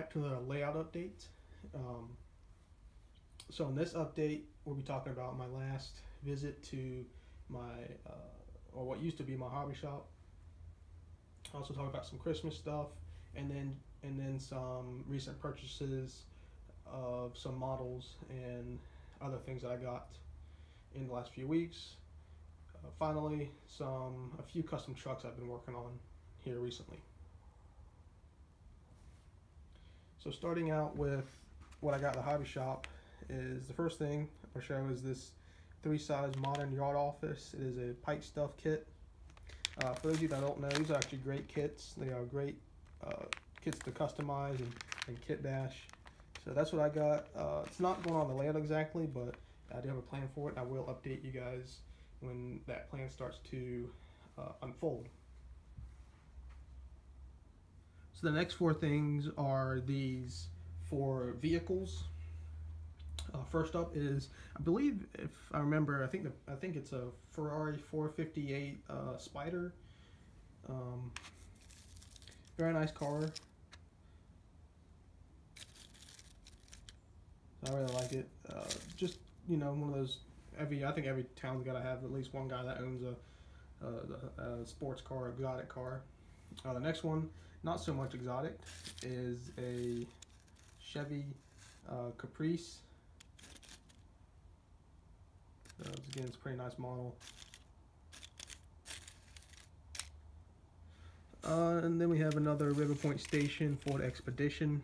back to the layout update. Um, so in this update, we'll be talking about my last visit to my, or what used to be my hobby shop. I'll also talk about some Christmas stuff, and then some recent purchases of some models and other things that I got in the last few weeks. Finally, a few custom trucks I've been working on here recently. So starting out with what I got in the hobby shop is the first thing I'll show is this 3-size modern yard office. It is a Pike Stuff kit. For those of you that don't know, these are actually great kits. They are great kits to customize and kit bash. So that's what I got. It's not going on the layout exactly, but I do have a plan for it. I will update you guys when that plan starts to unfold. So the next 4 things are these 4 vehicles. First up is, I believe, if I remember, I think it's a Ferrari 458 Spider. Very nice car. I really like it. Just one of those. I think every town's got to have at least one guy that owns a sports car, exotic car. The next one, not so much exotic, is a Chevy Caprice. Again, it's a pretty nice model. And then we have another River Point Station Ford Expedition.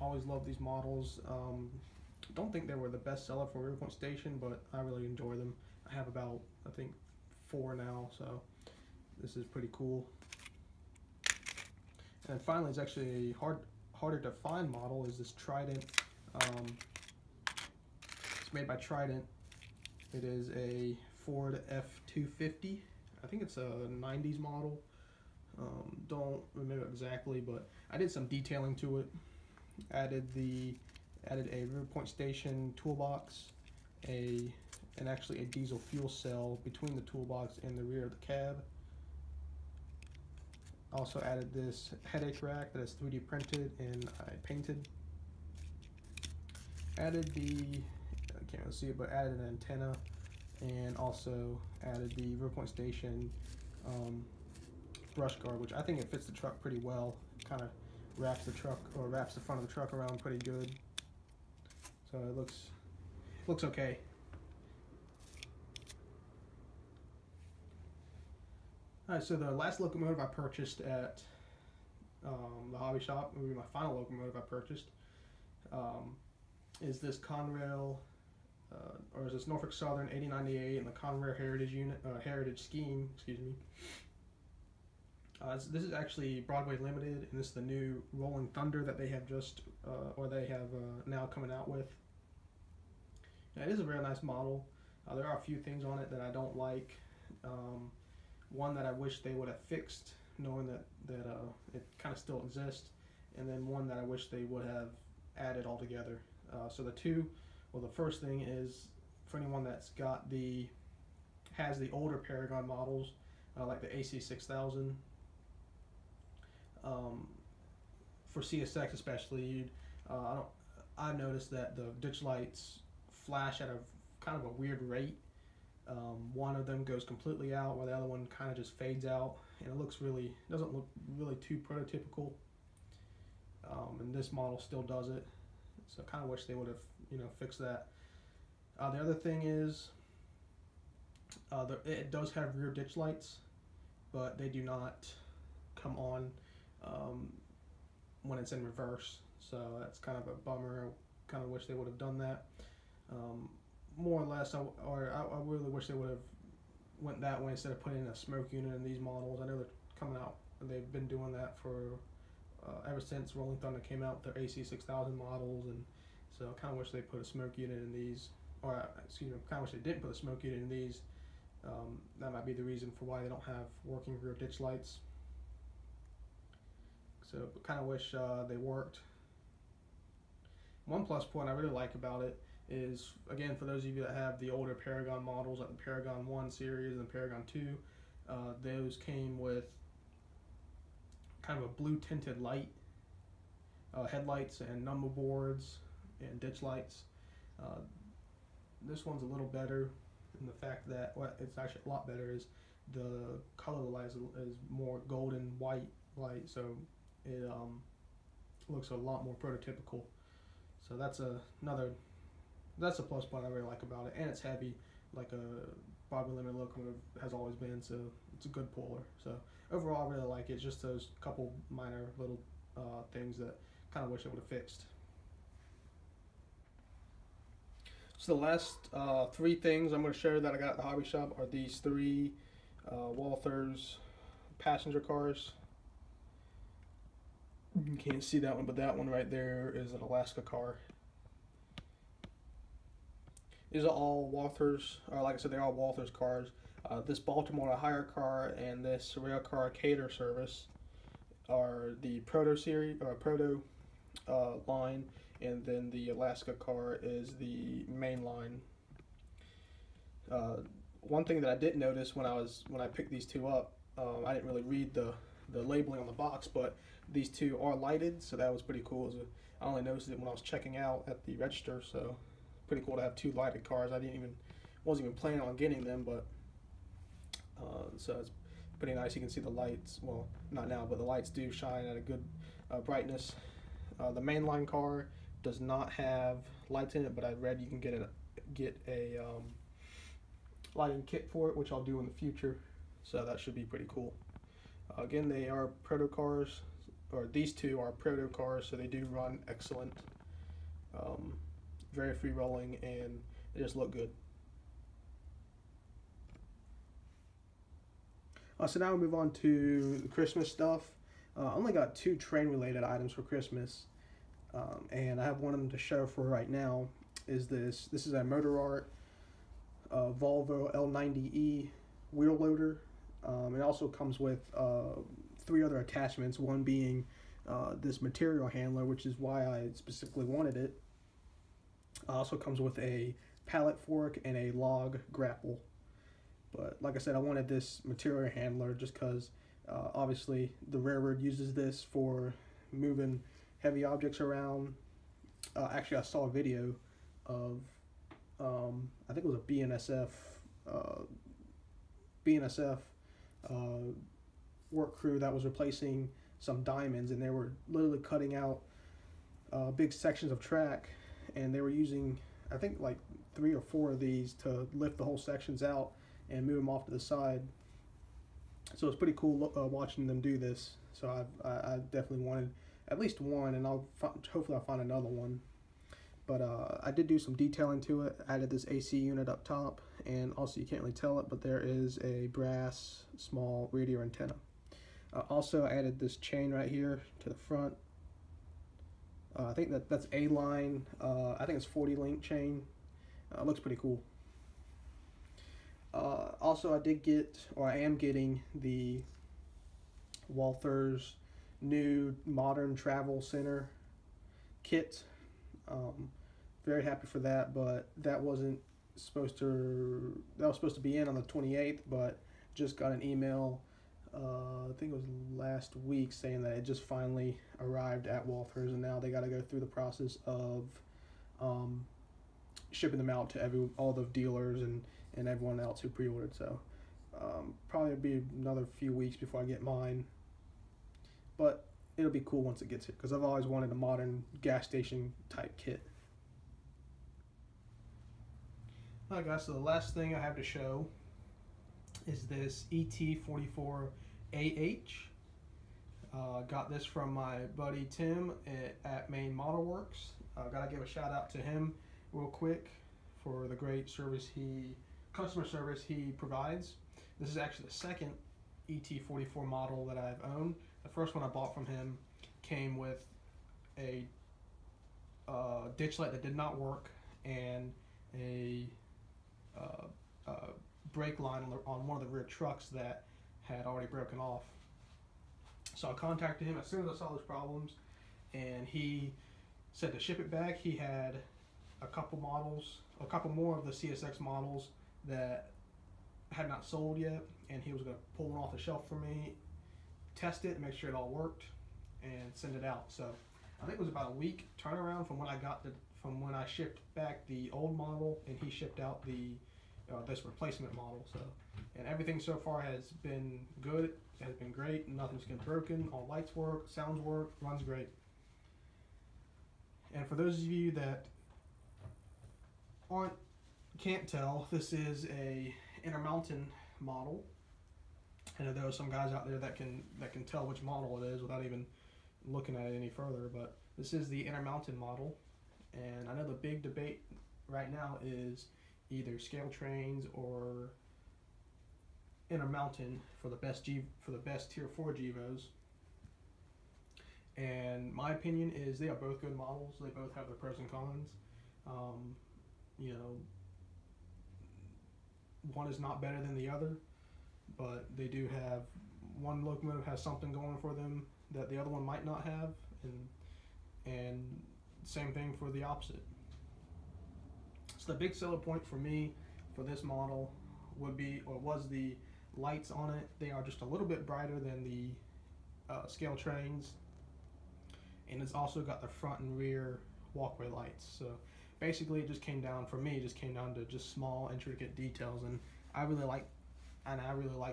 Always love these models. Don't think they were the best seller for River Point Station, but I really enjoy them. I have about, I think, 4 now, so this is pretty cool. And finally, it's actually a harder to find model is this Trident. It's made by Trident. It is a Ford F-250. I think it's a 90s model. Don't remember exactly, but I did some detailing to it. Added a River Point Station toolbox, and actually a diesel fuel cell between the toolbox and the rear of the cab. Also added this headache rack that is 3D printed and I painted. Added I can't really see it, but added an antenna, and also added the River Point Station brush guard, which I think it fits the truck pretty well. Kind of wraps the front of the truck around pretty good. So it looks okay. Alright, so the last locomotive I purchased at the hobby shop, maybe my final locomotive I purchased, is this Conrail, or is this Norfolk Southern 8098 and the Conrail Heritage Scheme, excuse me. This is actually Broadway Limited, and this is the new Rolling Thunder that they have now coming out with. Now, it is a very nice model. There are a few things on it that I don't like. One that I wish they would have fixed, knowing that it kind of still exists, and then one that I wish they would have added altogether. So the first thing is for anyone that's has the older Paragon models, like the AC6000. For CSX especially, I've noticed that the ditch lights flash at a kind of a weird rate. One of them goes completely out, while the other one kind of just fades out, and it doesn't look really too prototypical. And this model still does it, so I kind of wish they would have fixed that. The other thing is, it does have rear ditch lights, but they do not come on when it's in reverse, so that's kind of a bummer. I kind of wish they would have done that. More or less, I really wish they would have went that way instead of putting a smoke unit in these models. I know they're coming out, they've been doing that for ever since Rolling Thunder came out with their AC6000 models, and so I kind of wish they put a smoke unit in these, or excuse me, I kind of wish they didn't put a smoke unit in these. That might be the reason for why they don't have working rear ditch lights. So kind of wish they worked. One plus point I really like about it is, again, for those of you that have the older Paragon models, like the Paragon 1 series and the Paragon 2, those came with kind of a blue tinted light headlights and number boards and ditch lights. Uh, this one's a little better in the fact that what it's actually a lot better is the color of the light is more golden white light, so it looks a lot more prototypical. So that's a plus point I really like about it, and it's heavy, like a Bobby Lemon locomotive has always been. So it's a good puller. So overall, I really like it. It's just those couple minor little things that kind of wish it would have fixed. So the last three things I'm going to show that I got at the hobby shop are these three Walthers passenger cars. You can't see that one, but that one right there is an Alaska car. These are all Walthers, or like I said, they're all Walthers cars. This Baltimore hire car and this Railcar Cater service are the Proto series or Proto line, and then the Alaska car is the main line. One thing that I did notice when I picked these two up, I didn't really read the labeling on the box, but these two are lighted, so that was pretty cool. I only noticed it when I was checking out at the register, so pretty cool to have two lighted cars. Wasn't even planning on getting them, but so it's pretty nice. You can see the lights. Well, not now, but the lights do shine at a good brightness. The mainline car does not have lights in it, but I read you can get a lighting kit for it, which I'll do in the future. So that should be pretty cool. Again, they are proto cars, or these two are proto cars, so they do run excellent. Very free rolling, and they just look good. So now we move on to the Christmas stuff. I only got two train related items for Christmas, and I have one of them to show for right now. This is a Motor Art Volvo L90E wheel loader. It also comes with three other attachments, one being this material handler, which is why I specifically wanted it. Also comes with a pallet fork and a log grapple. But like I said, I wanted this material handler just because obviously the railroad uses this for moving heavy objects around. Actually, I saw a video of I think it was a BNSF work crew that was replacing some diamonds, and they were literally cutting out big sections of track, and they were using, I think, like 3 or 4 of these to lift the whole sections out and move them off to the side. So it's pretty cool watching them do this. So I definitely wanted at least one, and hopefully I'll find another one. But I did do some detailing to it. I added this AC unit up top, and also you can't really tell it, but there is a brass small radio antenna. Also I added this chain right here to the front. I think that's A-line. I think it's 40 link chain. Looks pretty cool. Also, I am getting the Walthers new modern travel center kit. Very happy for that, but that was supposed to be in on the 28th, but just got an email, I think it was last week, saying that it just finally arrived at Walthers, and now they got to go through the process of shipping them out to all the dealers and everyone else who pre-ordered. So probably be another few weeks before I get mine, but it'll be cool once it gets here, because I've always wanted a modern gas station type kit. Alright guys, so the last thing I have to show is this ET44AH. Got this from my buddy Tim at Maine Model Works. Gotta give a shout out to him real quick for the great customer service he provides. This is actually the second ET44 model that I've owned. The first one I bought from him came with a ditch light that did not work and a brake line on one of the rear trucks that had already broken off. So I contacted him as soon as I saw those problems, and he said to ship it back. He had a couple more of the CSX models that had not sold yet, and he was going to pull one off the shelf for me, test it, make sure it all worked, and send it out. So I think it was about a week turnaround from when I shipped back the old model and he shipped out the this replacement model. So, and everything so far has been good. It has been great. Nothing's been broken. All lights work, sounds work, runs great. And for those of you that can't tell, this is a Intermountain model. I know there are some guys out there that can tell which model it is without even looking at it any further, but this is the Intermountain model. And I know the big debate right now is either Scale Trains or Intermountain for the best Tier 4 GEVOs. And my opinion is they are both good models. They both have their pros and cons. You know, one is not better than the other, but they do have, one locomotive has something going for them that the other one might not have, and same thing for the opposite. So the big seller point for me for this model was the lights on it. They are just a little bit brighter than the Scale Trains, and it's also got the front and rear walkway lights. So basically it just came down, for me, it just came down to just small intricate details, and I really like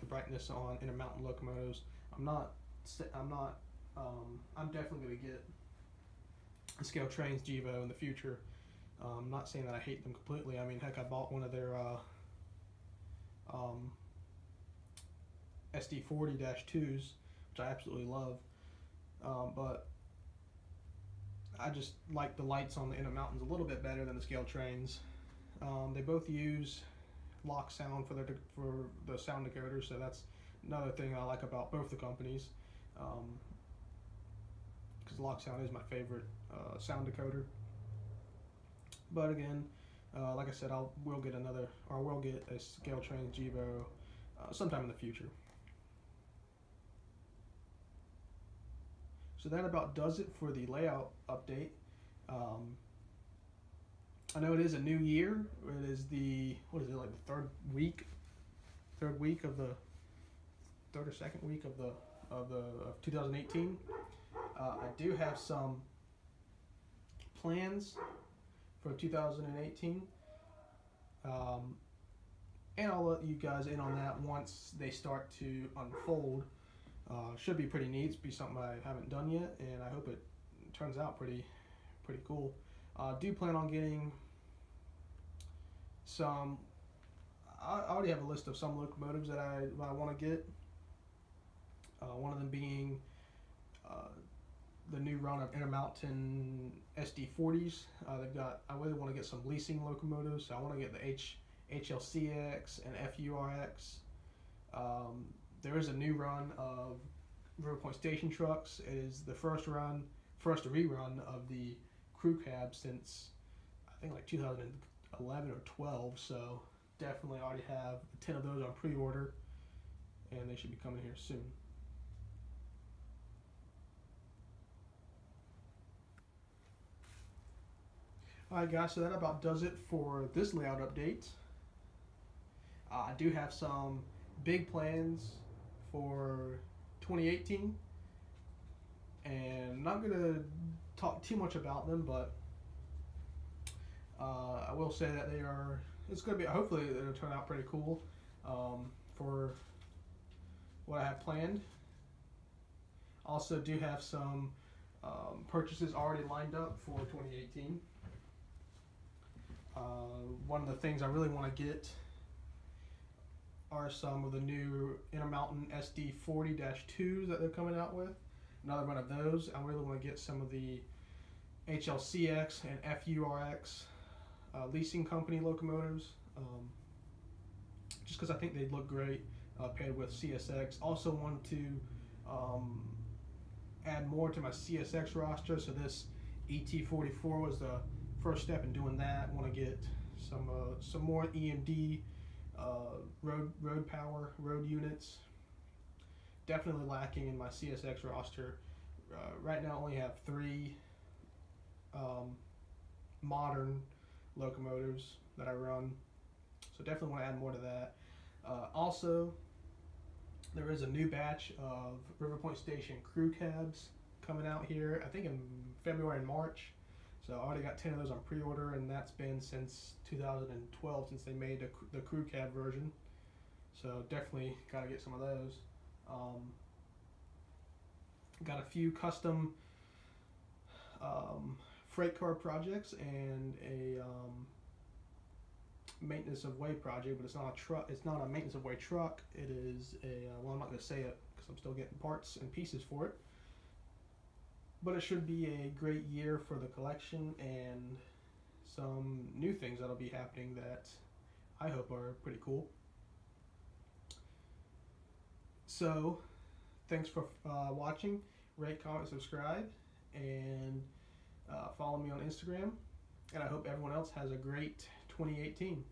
the brightness on Intermountain locomotives. I'm definitely going to get a Scale Trains GEVO in the future. I'm not saying that I hate them completely. I mean, heck, I bought one of their SD40-2s, which I absolutely love. But I just like the lights on the Intermountains a little bit better than the Scale Trains. They both use lock sound for the sound decoders, so that's another thing I like about both the companies. Because lock sound is my favorite sound decoder. But again, like I said, we'll get a Scale Trains GEVO sometime in the future. So that about does it for the layout update. I know it is a new year. It is the third or second week of 2018. I do have some plans for 2018, and I'll let you guys in on that once they start to unfold. Should be pretty neat. It's be something I haven't done yet, and I hope it turns out pretty cool. Do plan on getting some. I already have a list of some locomotives that I want to get. One of them being the new run of Intermountain SD40s. I really want to get some leasing locomotives. So I want to get the HLCX and FURX. There is a new run of River Point Station trucks. It is the first rerun of the crew cab since I think like 2011 or 12. So definitely already have 10 of those on pre-order, and they should be coming here soon. Alright guys, so that about does it for this layout update. I do have some big plans for 2018, and I'm not going to talk too much about them, but I will say that it's going to be, hopefully it'll turn out pretty cool for what I have planned. Also do have some purchases already lined up for 2018. One of the things I really want to get are some of the new Intermountain SD40-2s that they're coming out with. Another one of those. I really want to get some of the HLCX and FURX leasing company locomotives, just because I think they'd look great paired with CSX. Also want to add more to my CSX roster, so this ET44 was the first step in doing that. I want to get some more EMD road power units. Definitely lacking in my CSX roster. Right now I only have 3 modern locomotives that I run, so definitely want to add more to that. Also, there is a new batch of River Point Station crew cabs coming out here, I think in February and March. So I already got 10 of those on pre-order, and that's been since 2012, since they made the crew cab version. So definitely got to get some of those. Got a few custom freight car projects and a maintenance of way project, but it's not a truck. It's not a maintenance of way truck. It is a well, I'm not going to say it because I'm still getting parts and pieces for it. But it should be a great year for the collection, and some new things that'll be happening that I hope are pretty cool. So, thanks for watching. Rate, comment, subscribe, and follow me on Instagram. And I hope everyone else has a great 2018.